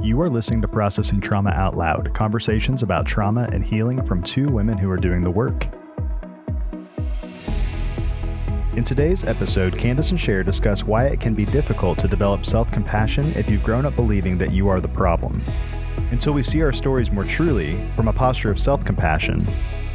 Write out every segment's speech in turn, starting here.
You are listening to Processing Trauma Out Loud, conversations about trauma and healing from two women who are doing the work. In today's episode, Kandace and Sher discuss why it can be difficult to develop self-compassion if you've grown up believing that you are the problem. Until we see our stories more truly from a posture of self-compassion,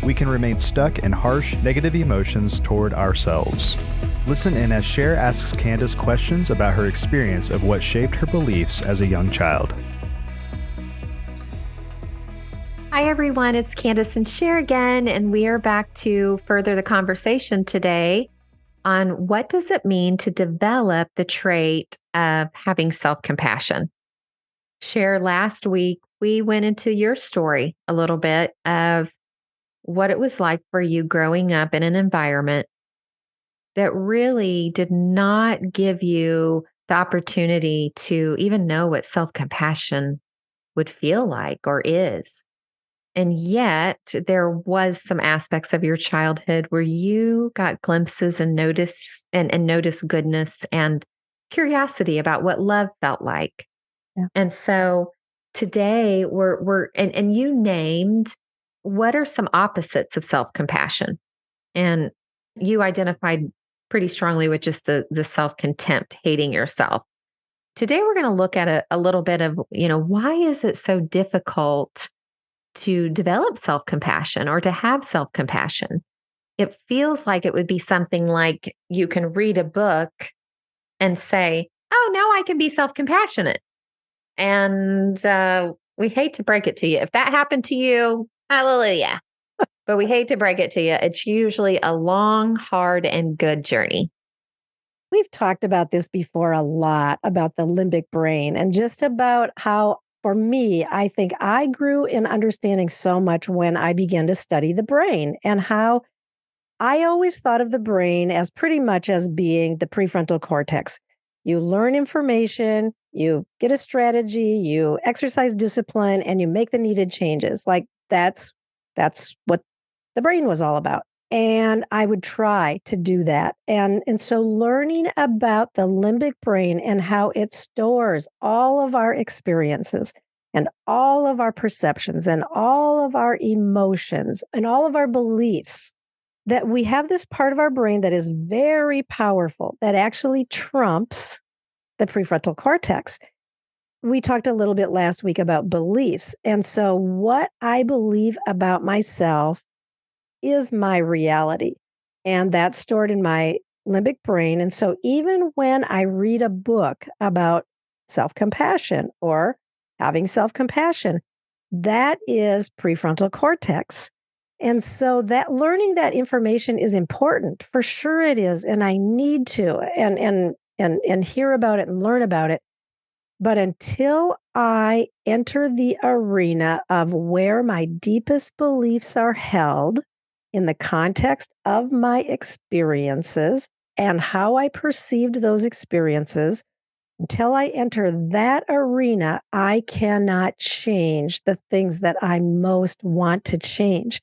we can remain stuck in harsh, negative emotions toward ourselves. Listen in as Sher asks Kandace questions about her experience of what shaped her beliefs as a young child. Hi, everyone. It's Kandace and Sher again, and we are back to further the conversation today on what does it mean to develop the trait of having self-compassion. Sher, last week, we went into your story a little bit of what it was like for you growing up in an environment that really did not give you the opportunity to even know what self-compassion would feel like or is. And yet there was some aspects of your childhood where you got glimpses and noticed goodness and curiosity about what love felt like. Yeah. And so today and you named what are some opposites of self-compassion? And you identified pretty strongly with just the self-contempt, hating yourself. Today we're going to look at a little bit of, why is it so difficult to develop self-compassion or to have self-compassion? It feels like it would be something like you can read a book and say, oh, now I can be self-compassionate. And we hate to break it to you. If that happened to you, hallelujah. But we hate to break it to you. It's usually a long, hard, and good journey. We've talked about this before a lot, about the limbic brain and just about how, for me, I think I grew in understanding so much when I began to study the brain, and how I always thought of the brain as pretty much as being the prefrontal cortex. You learn information, you get a strategy, you exercise discipline, and you make the needed changes. Like that's what the brain was all about. And I would try to do that. And so learning about the limbic brain and how it stores all of our experiences and all of our perceptions and all of our emotions and all of our beliefs, that we have this part of our brain that is very powerful, that actually trumps the prefrontal cortex. We talked a little bit last week about beliefs. And so what I believe about myself is my reality. And that's stored in my limbic brain. And so even when I read a book about self-compassion or having self-compassion, that is prefrontal cortex. And so that learning that information is important. For sure it is. And I need to and hear about it and learn about it. But until I enter the arena of where my deepest beliefs are held in the context of my experiences and how I perceived those experiences, until I enter that arena, I cannot change the things that I most want to change.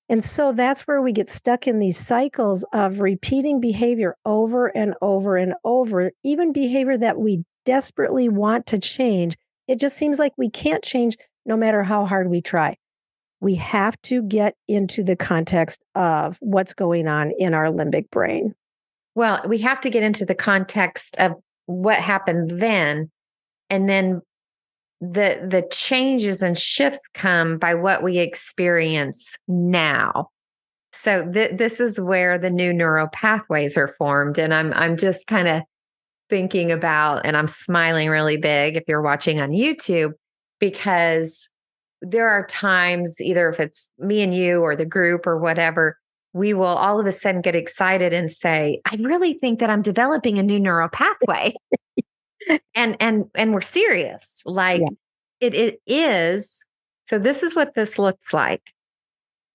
And so that's where we get stuck in these cycles of repeating behavior over and over and over, even behavior that we desperately want to change. It just seems like we can't change no matter how hard we try. We have to get into the context of what's going on in our limbic brain. Well, we have to get into the context of what happened then, and then the changes and shifts come by what we experience now. So this is where the new neural pathways are formed. And I'm just kind of thinking about, and I'm smiling really big if you're watching on YouTube, because there are times, either if it's me and you or the group or whatever, we will all of a sudden get excited and say, I really think that I'm developing a new neural pathway. and we're serious. Like it is. So this is what this looks like.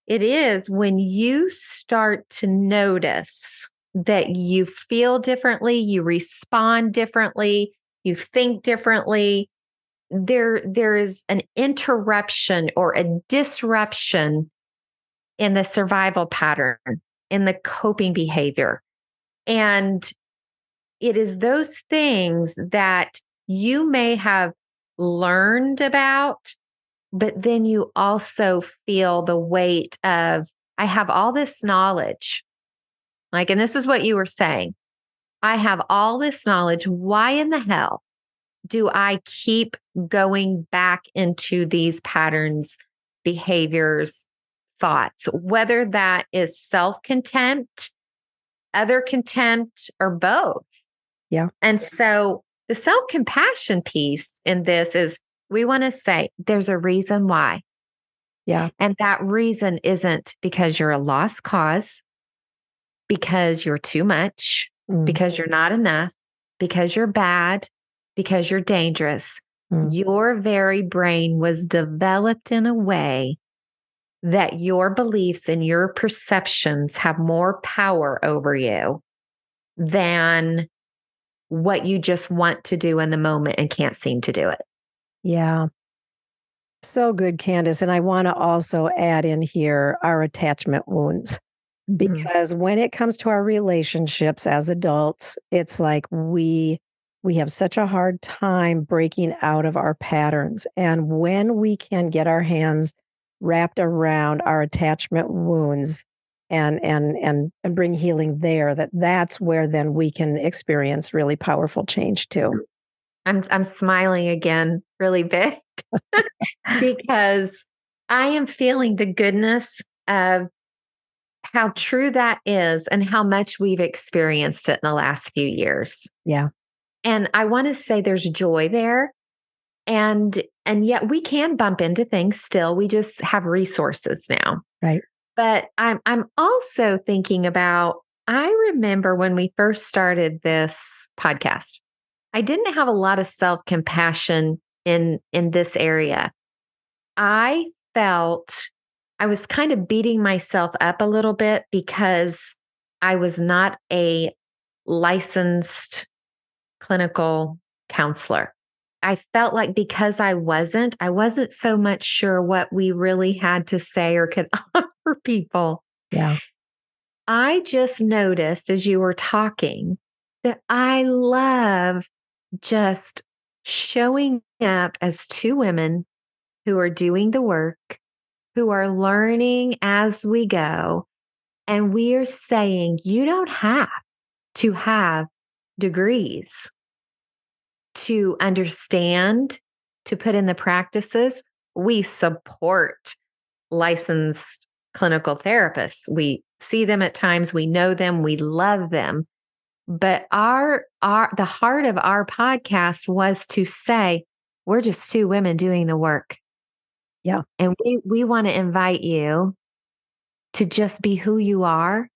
It is when you start to notice that you feel differently, you respond differently, you think differently. There is an interruption or a disruption in the survival pattern, in the coping behavior. And it is those things that you may have learned about, but then you also feel the weight of, I have all this knowledge. Like, and this is what you were saying. I have all this knowledge. Why in the hell do I keep going back into these patterns, behaviors, thoughts, whether that is self-contempt, other contempt, or both? Yeah. And so the self-compassion piece in this is we want to say there's a reason why. Yeah. And that reason isn't because you're a lost cause, because you're too much, because you're not enough, because you're bad, because you're dangerous. Your very brain was developed in a way that your beliefs and your perceptions have more power over you than what you just want to do in the moment and can't seem to do it. Yeah. So good, Kandace. And I want to also add in here our attachment wounds. Because when it comes to our relationships as adults, it's like we have such a hard time breaking out of our patterns. And when we can get our hands wrapped around our attachment wounds and bring healing there, that's where then we can experience really powerful change too. I'm smiling again really big because I am feeling the goodness of how true that is and how much we've experienced it in the last few years. Yeah. And I want to say there's joy there. And yet we can bump into things still. We just have resources now. Right. But I'm also thinking about, I remember when we first started this podcast, I didn't have a lot of self-compassion in this area. I felt I was kind of beating myself up a little bit because I was not a licensed clinical counselor. I felt like because I wasn't so much sure what we really had to say or could offer people. Yeah. I just noticed as you were talking that I love just showing up as two women who are doing the work, who are learning as we go. And we are saying you don't have to have degrees to understand, to put in the practices. We support licensed clinical therapists. We see them at times, we know them, we love them. But the heart of our podcast was to say, we're just two women doing the work. Yeah. And we want to invite you to just be who you are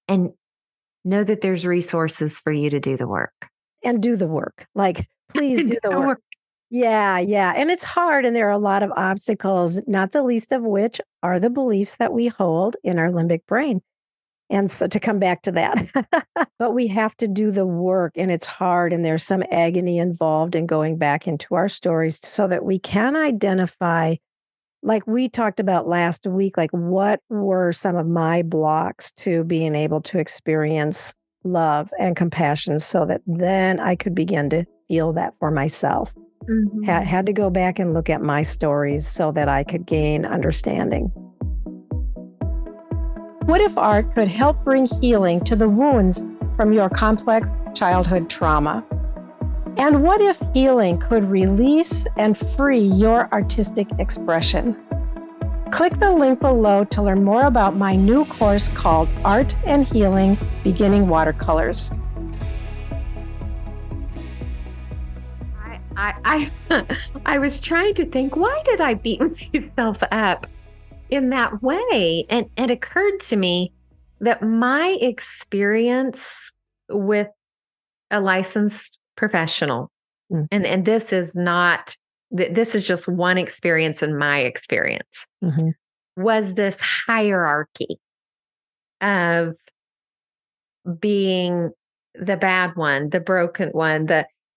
and know that there's resources for you to do the work. And do the work. Like, please do the work. Yeah, yeah. And it's hard. And there are a lot of obstacles, not the least of which are the beliefs that we hold in our limbic brain. And so to come back to that, but we have to do the work and it's hard. And there's some agony involved in going back into our stories so that we can identify, like we talked about last week, like what were some of my blocks to being able to experience love and compassion so that then I could begin to feel that for myself. Had to go back and look at my stories so that I could gain understanding. What if art could help bring healing to the wounds from your complex childhood trauma? And what if healing could release and free your artistic expression? Click the link below to learn more about my new course called Art and Healing Beginning Watercolors. I was trying to think, why did I beat myself up in that way? And it occurred to me that my experience with a licensed professional, and this is not, this is just one experience in my experience, was this hierarchy of being the bad one, the broken one,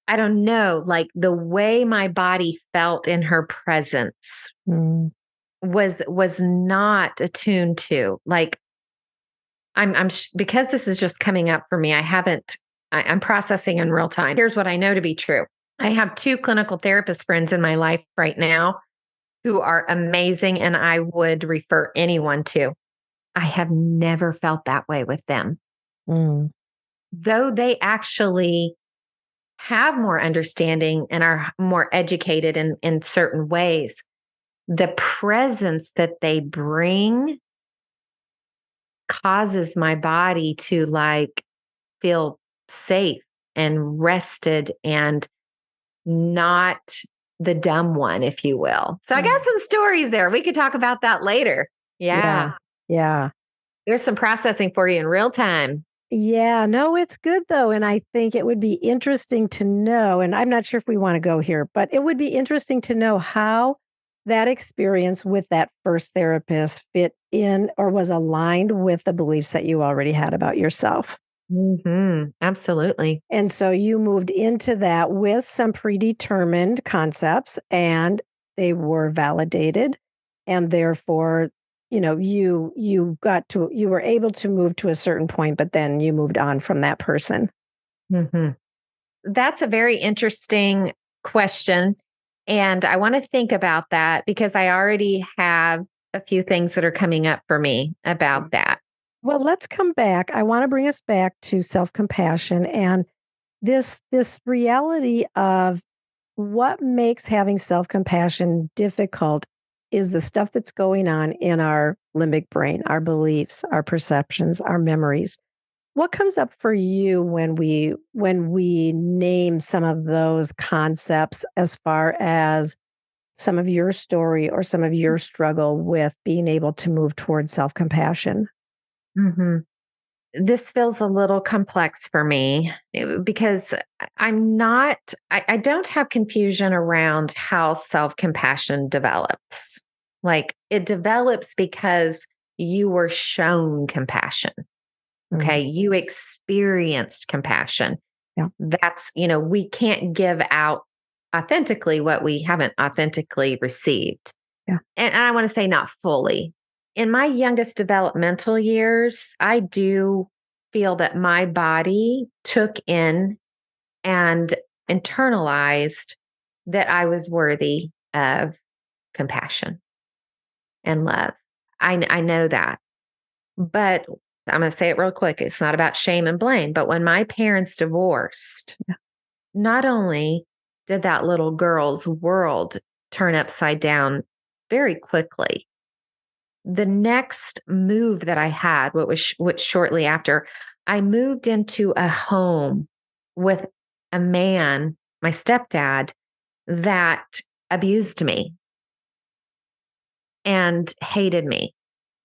I don't know, like the way my body felt in her presence was not attuned to. Like because this is just coming up for me, I'm processing in real time. Here's what I know to be true. I have two clinical therapist friends in my life right now who are amazing and I would refer anyone to. I have never felt that way with them. Mm. Though they actually have more understanding and are more educated in certain ways, the presence that they bring causes my body to like feel safe and rested and not the dumb one, if you will. So I got some stories there. We could talk about that later. Yeah. Yeah. Yeah. There's some processing for you in real time. Yeah, no, it's good though. And I think it would be interesting to know, and I'm not sure if we want to go here, but it would be interesting to know how that experience with that first therapist fit in or was aligned with the beliefs that you already had about yourself. Absolutely. And so you moved into that with some predetermined concepts and they were validated. And therefore, you were able to move to a certain point, but then you moved on from that person. hmm That's a very interesting question. And I want to think about that because I already have a few things that are coming up for me about that. Well, let's come back. I want to bring us back to self-compassion and this reality of what makes having self-compassion difficult is the stuff that's going on in our limbic brain, our beliefs, our perceptions, our memories. What comes up for you when we name some of those concepts as far as some of your story or some of your struggle with being able to move towards self-compassion? hmm This feels a little complex for me because I don't have confusion around how self compassion develops. Like it develops because you were shown compassion. Mm, Okay. You experienced compassion. yeah. We can't give out authentically what we haven't authentically received. Yeah. And I want to say not fully. In my youngest developmental years, I do feel that my body took in and internalized that I was worthy of compassion and love. I know that. But I'm going to say it real quick. It's not about shame and blame. But when my parents divorced, Yeah. not only did that little girl's world turn upside down very quickly, the next move that I had, what shortly after, I moved into a home with a man, my stepdad, that abused me and hated me.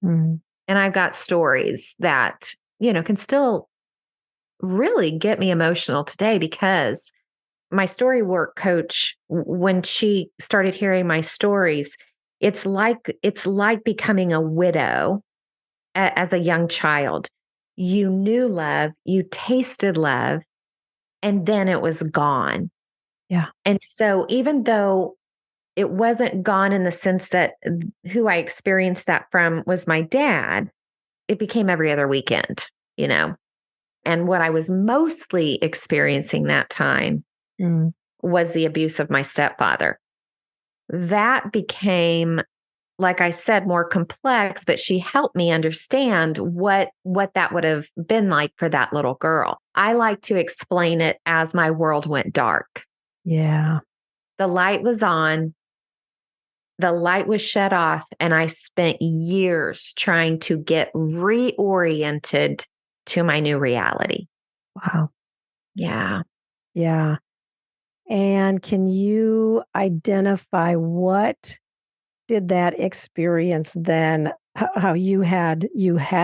Mm, And I've got stories that, can still really get me emotional today because my story work coach, when she started hearing my stories, it's like becoming a widow as a young child. You knew love, you tasted love, and then it was gone. yeah. And so, even though it wasn't gone in the sense that who I experienced that from was my dad, it became every other weekend, you know. And what I was mostly experiencing that time Mm, was the abuse of my stepfather. That became, like I said, more complex, but she helped me understand what that would have been like for that little girl. I like to explain it as my world went dark. yeah. The light was on, the light was shut off, and I spent years trying to get reoriented to my new reality. Wow. Yeah. Yeah. And can you identify what did that experience then how you had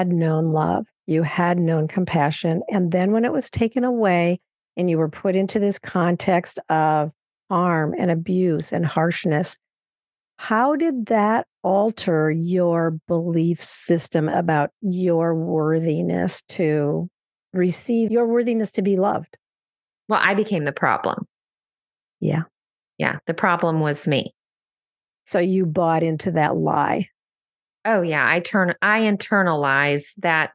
known love, you had known compassion, and then when it was taken away and you were put into this context of harm and abuse and harshness, how did that alter your belief system about your worthiness to receive your worthiness to be loved? Well, I became the problem. Yeah. Yeah. The problem was me. So you bought into that lie. Oh, yeah. I internalized that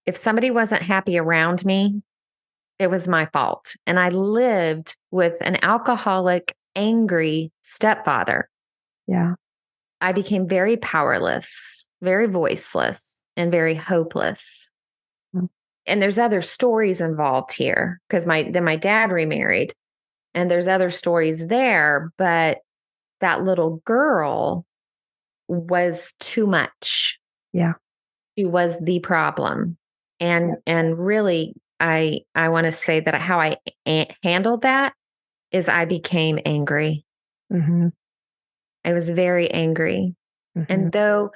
if somebody wasn't happy around me, It was my fault. And I lived with an alcoholic, angry stepfather. Yeah. I became very powerless, very voiceless, and very hopeless. Mm. And there's other stories involved here because then my dad remarried, and there's other stories there, but that little girl was too much. Yeah. She was the problem. And really, I want to say that how I handled that is I became angry. Mm-hmm. I was very angry. Mm-hmm. And though,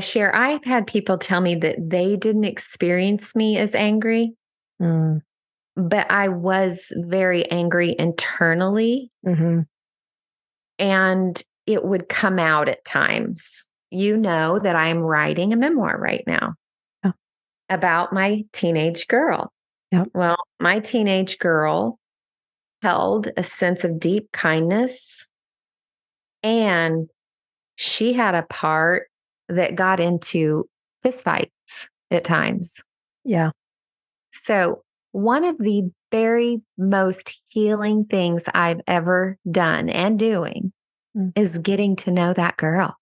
Cher, I've had people tell me that they didn't experience me as angry, Mm. but I was very angry internally, Mm-hmm. and it would come out at times. You know that I'm writing a memoir right now Oh. about my teenage girl. Yep. Well, my teenage girl held a sense of deep kindness, and she had a part that got into fistfights at times. Yeah. So, one of the very most healing things I've ever done and doing Mm. is getting to know that girl.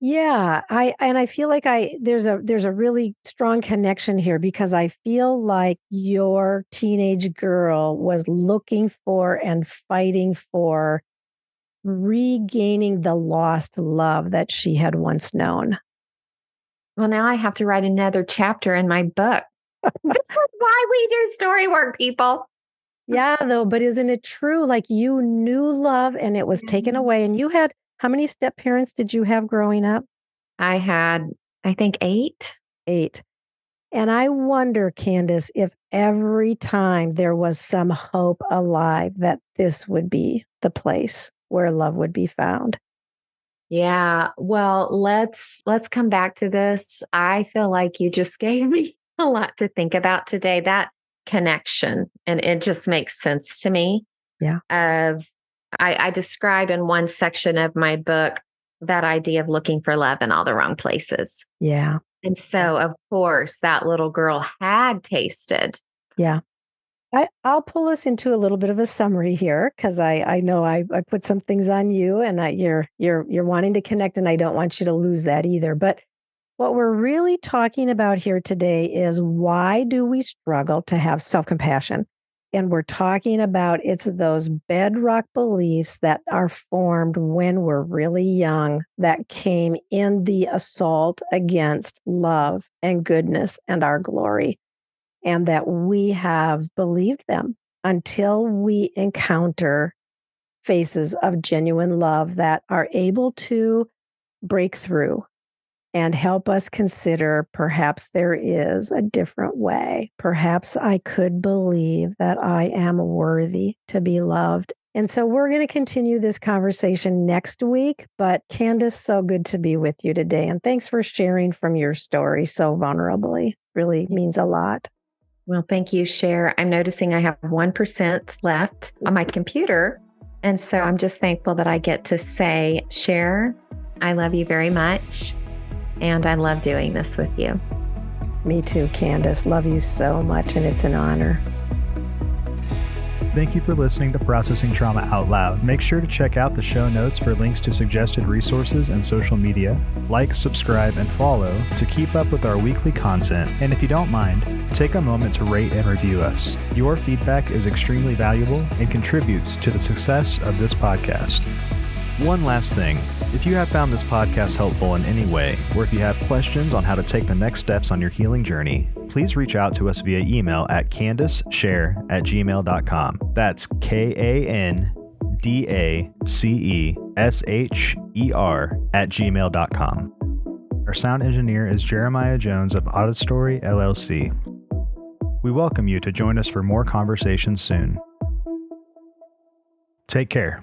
Yeah, I feel like there's a really strong connection here because I feel like your teenage girl was looking for and fighting for regaining the lost love that she had once known. Well, now I have to write another chapter in my book. This is why we do story work, people. Yeah, though, but isn't it true? Like you knew love and it was taken away. And you had how many step parents did you have growing up? I had, I think, 8. 8. And I wonder, Kandace, if every time there was some hope alive that this would be the place where love would be found. Yeah. Well, let's come back to this. I feel like you just gave me a lot to think about today. That connection, and it just makes sense to me. Yeah. I describe in one section of my book that idea of looking for love in all the wrong places. Yeah. And so, of course, that little girl had tasted. Yeah. I'll pull us into a little bit of a summary here because I know I put some things on you and you're wanting to connect and I don't want you to lose that either. But what we're really talking about here today is why do we struggle to have self-compassion? And we're talking about it's those bedrock beliefs that are formed when we're really young that came in the assault against love and goodness and our glory, and that we have believed them until we encounter faces of genuine love that are able to break through and help us consider perhaps there is a different way. Perhaps I could believe that I am worthy to be loved. And so we're going to continue this conversation next week. But Kandace, so good to be with you today. And thanks for sharing from your story so vulnerably. Really means a lot. Well, thank you, Cher. I'm noticing I have 1% left on my computer. And so I'm just thankful that I get to say, Cher, I love you very much. And I love doing this with you. Me too, Kandace. Love you so much, and it's an honor. Thank you for listening to Processing Trauma Out Loud. Make sure to check out the show notes for links to suggested resources and social media. Like, subscribe, and follow to keep up with our weekly content. And if you don't mind, take a moment to rate and review us. Your feedback is extremely valuable and contributes to the success of this podcast. One last thing, if you have found this podcast helpful in any way, or if you have questions on how to take the next steps on your healing journey, please reach out to us via email at KandaceSher@gmail.com. That's KandaceSher@gmail.com. Our sound engineer is Jeremiah Jones of Auditory LLC. We welcome you to join us for more conversations soon. Take care.